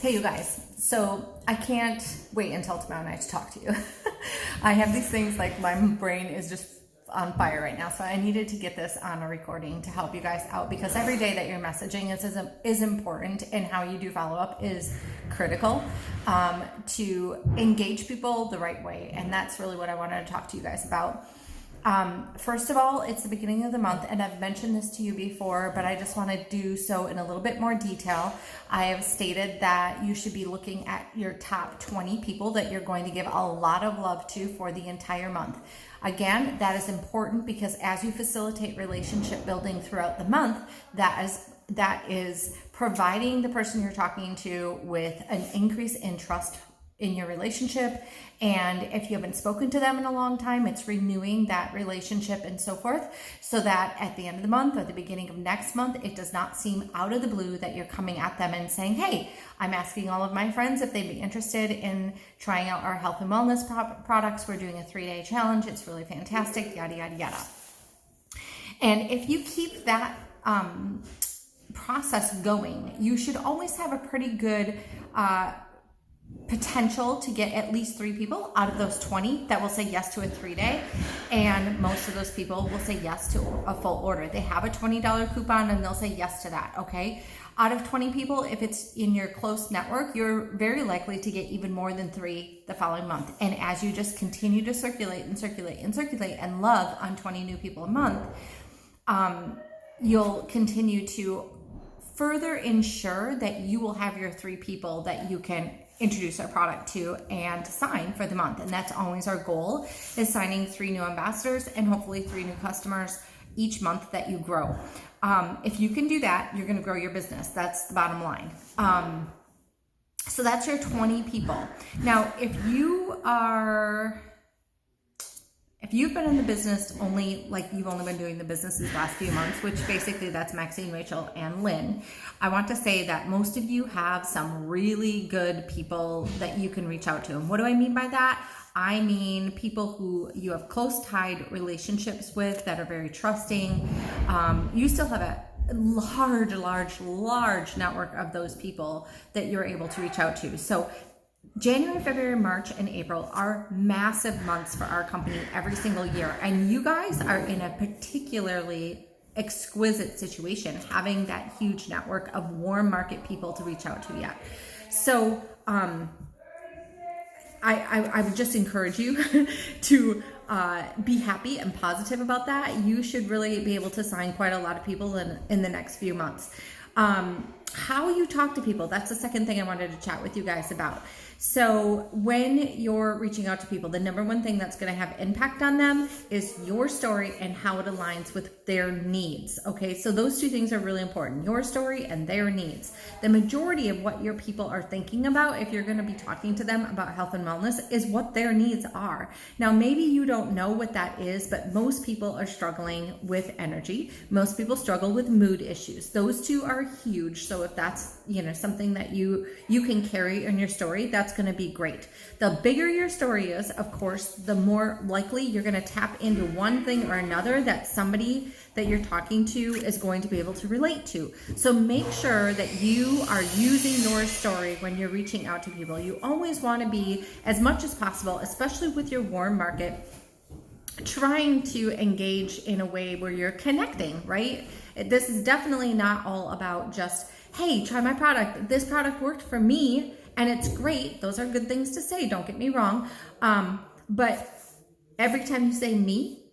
Hey, you guys. So I can't wait until tomorrow night to talk to you. I have these things like my brain is just on fire right now. So I needed to get this on a recording to help you guys out because every day that you're messaging is important, and how you do follow up is critical to engage people the right way. And that's really what I wanted to talk to you guys about. First of all, it's the beginning of the month, and I've mentioned this to you before, but I just want to do so in a little bit more detail. I have stated that you should be looking at your top 20 people that you're going to give a lot of love to for the entire month. Again, that is important because as you facilitate relationship building throughout the month, that is providing the person you're talking to with an increase in trust in your relationship. And if you haven't spoken to them in a long time, it's renewing that relationship and so forth, so that at the end of the month or the beginning of next month, it does not seem out of the blue that you're coming at them and saying, hey, I'm asking all of my friends if they'd be interested in trying out our health and wellness products. We're doing a 3-day challenge. It's really fantastic, yada, yada, yada. And if you keep that process going, you should always have a pretty good potential to get at least 3 people out of those 20 that will say yes to a 3-day, and most of those people will say yes to a full order. They have a $20 coupon and they'll say yes to that. Okay, out of 20 people, if it's in your close network, you're very likely to get even more than 3 the following month. And as you just continue to circulate and love on 20 new people a month, you'll continue to further ensure that you will have your 3 people that you can introduce our product to and sign for the month. And that's always our goal, is signing 3 new ambassadors and hopefully 3 new customers each month that you grow. If you can do that, you're going to grow your business. That's the bottom line. So that's your 20 people. Now, if you've been in the business you've only been doing the business these last few months, which basically that's Maxine, Rachel, and Lynn, I want to say that most of you have some really good people that you can reach out to. And what do I mean by that? I mean people who you have close tied relationships with that are very trusting. You still have a large network of those people that you're able to reach out to. So January, February, March, and April are massive months for our company every single year. And you guys are in a particularly exquisite situation, having that huge network of warm market people to reach out to yet. So I would just encourage you to be happy and positive about that. You should really be able to sign quite a lot of people in the next few months. How you talk to people, that's the second thing I wanted to chat with you guys about. So when you're reaching out to people, the number one thing that's going to have impact on them is your story and how it aligns with their needs. Okay, so those 2 things are really important, your story and their needs. The majority of what your people are thinking about, if you're going to be talking to them about health and wellness, is what their needs are. Now, maybe you don't know what that is, but most people are struggling with energy. Most people struggle with mood issues. Those 2 are huge. So if that's, something that you can carry in your story, that's going to be great. The bigger your story is, of course, the more likely you're going to tap into one thing or another that somebody that you're talking to is going to be able to relate to. So make sure that you are using your story when you're reaching out to people. You always want to be, as much as possible, especially with your warm market, trying to engage in a way where you're connecting, right? This is definitely not all about just, hey, try my product. This product worked for me and it's great. Those are good things to say, don't get me wrong. But every time you say me,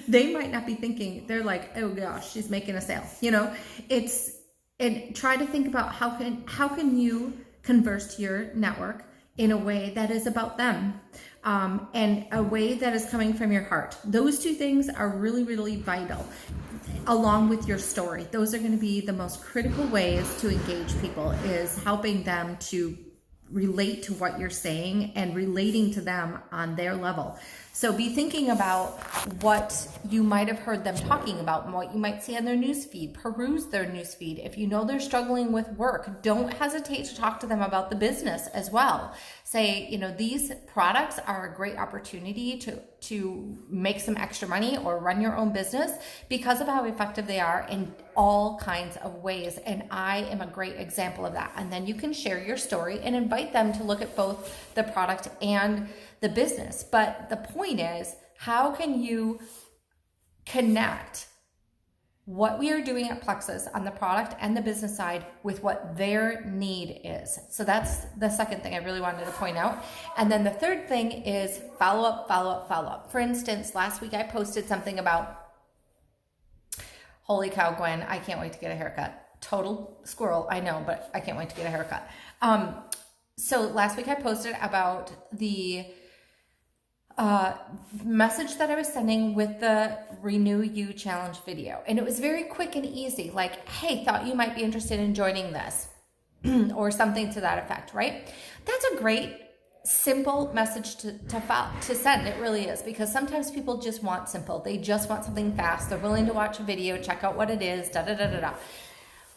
they might not be thinking, they're like, oh gosh, she's making a sale. And try to think about how can you converse to your network in a way that is about them, and a way that is coming from your heart. Those 2 things are really, really vital, along with your story. Those are going to be the most critical ways to engage people, is helping them to relate to what you're saying and relating to them on their level. So be thinking about what you might have heard them talking about and what you might see on their newsfeed. Peruse their newsfeed. If you know they're struggling with work, don't hesitate to talk to them about the business as well. Say, these products are a great opportunity to make some extra money or run your own business because of how effective they are all kinds of ways. And I am a great example of that. And then you can share your story and invite them to look at both the product and the business. But the point is, how can you connect what we are doing at Plexus on the product and the business side with what their need is? So that's the second thing I really wanted to point out. And then the third thing is follow up, follow up, follow up. For instance, last week I posted something about, holy cow, Gwen, I can't wait to get a haircut. Total squirrel, I know, but I can't wait to get a haircut. So last week I posted about the message that I was sending with the Renew You Challenge video. And it was very quick and easy. Like, hey, thought you might be interested in joining this or something to that effect, right? That's a great, simple message to send. It really is, because sometimes people just want simple. They just want something fast. They're willing to watch a video, check out what it is, da-da-da-da-da.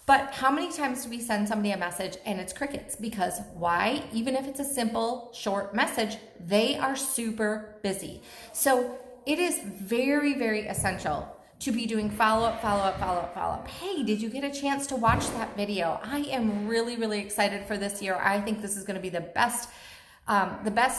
But how many times do we send somebody a message and it's crickets? Because why? Even if it's a simple, short message, they are super busy. So it is very, very essential to be doing follow-up, follow-up, follow-up, follow-up. Hey, did you get a chance to watch that video? I am really, really excited for this year. I think this is going to be the best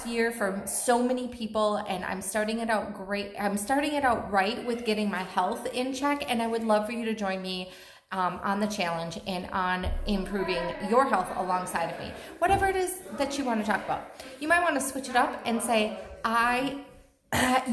year for so many people, and I'm starting it out great. I'm starting it out right with getting my health in check, and I would love for you to join me on the challenge and on improving your health alongside of me. Whatever it is that you want to talk about. You might want to switch it up and say,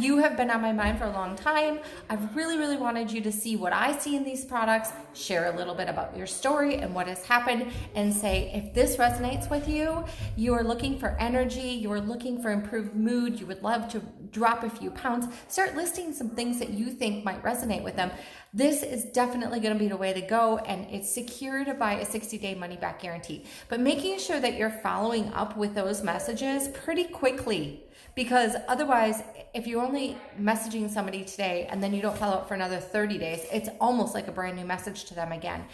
you have been on my mind for a long time. I've really, really wanted you to see what I see in these products, share a little bit about your story and what has happened, and say, if this resonates with you, you are looking for energy, you are looking for improved mood, you would love to drop a few pounds, start listing some things that you think might resonate with them. This is definitely going to be the way to go, and it's secured by a 60-day money-back guarantee. But making sure that you're following up with those messages pretty quickly, because otherwise, if you're only messaging somebody today and then you don't follow up for another 30 days, it's almost like a brand new message to them again.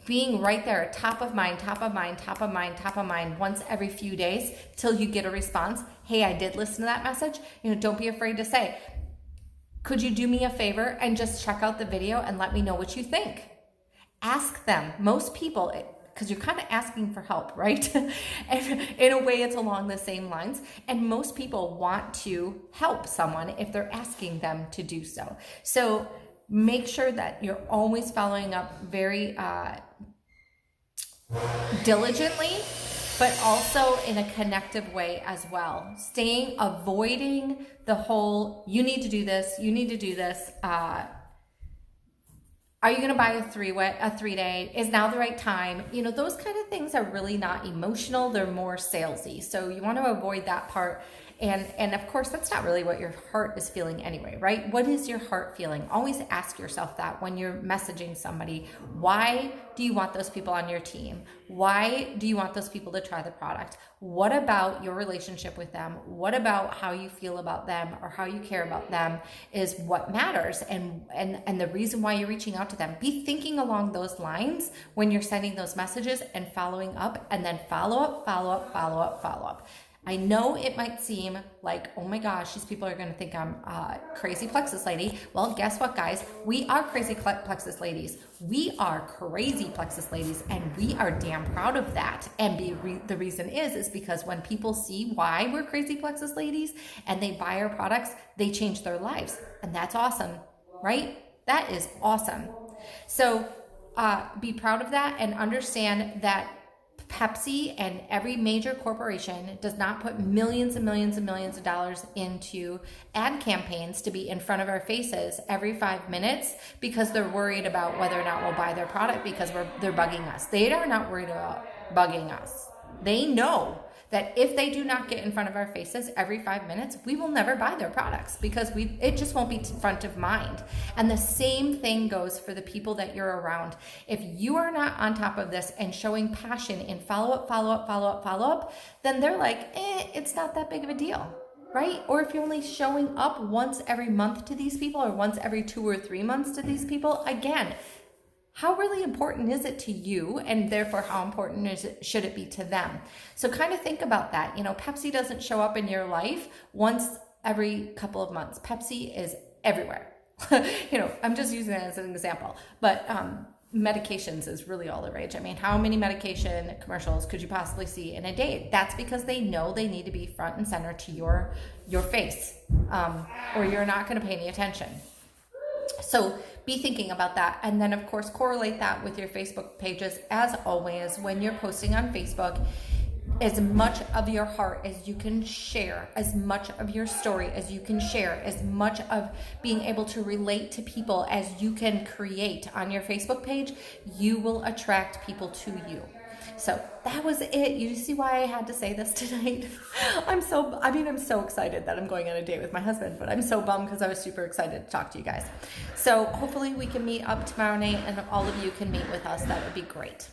Being right there, top of mind, top of mind, top of mind, top of mind, once every few days till you get a response. Hey, I did listen to that message. Don't be afraid to say, could you do me a favor and just check out the video and let me know what you think? Ask them. Most people, because you're kind of asking for help, right? And in a way, it's along the same lines. And most people want to help someone if they're asking them to do so. So make sure that you're always following up very diligently, but also in a connective way as well. Avoiding the whole, you need to do this, you need to do this. Are you going to buy a 3-day? Is now the right time? Those kind of things are really not emotional. They're more salesy. So you want to avoid that part. And of course, that's not really what your heart is feeling anyway, right? What is your heart feeling? Always ask yourself that when you're messaging somebody. Why do you want those people on your team? Why do you want those people to try the product? What about your relationship with them? What about how you feel about them or how you care about them is what matters, and the reason why you're reaching out to them. Be thinking along those lines when you're sending those messages and following up, and then follow up, follow up, follow up, follow up. I know it might seem like, oh my gosh, these people are going to think I'm a crazy Plexus lady. Well, guess what, guys? We are crazy Plexus ladies. We are crazy Plexus ladies, and we are damn proud of that. And the reason is because when people see why we're crazy Plexus ladies and they buy our products, they change their lives. And that's awesome, right? That is awesome. So be proud of that and understand that Pepsi and every major corporation does not put millions and millions and millions of dollars into ad campaigns to be in front of our faces every 5 minutes because they're worried about whether or not we'll buy their product because they're bugging us. They are not worried about bugging us. They know that if they do not get in front of our faces every 5 minutes, we will never buy their products because it just won't be front of mind. And the same thing goes for the people that you're around. If you are not on top of this and showing passion in follow up, then they're like, it's not that big of a deal, right? Or if you're only showing up once every month to these people or once every 2 or 3 months to these people, again, how really important is it to you, and therefore how important should it be to them? So kind of think about that. Pepsi doesn't show up in your life once every couple of months. Pepsi is everywhere. I'm just using that as an example. But medications is really all the rage. I mean, how many medication commercials could you possibly see in a day? That's because they know they need to be front and center to your face, or you're not going to pay any attention. So be thinking about that. And then of course, correlate that with your Facebook pages. As always, when you're posting on Facebook, as much of your heart as you can share, as much of your story as you can share, as much of being able to relate to people as you can create on your Facebook page, you will attract people to you. So that was it. You see why I had to say this tonight? I'm so excited that I'm going on a date with my husband, but I'm so bummed because I was super excited to talk to you guys. So hopefully we can meet up tomorrow night and all of you can meet with us. That would be great.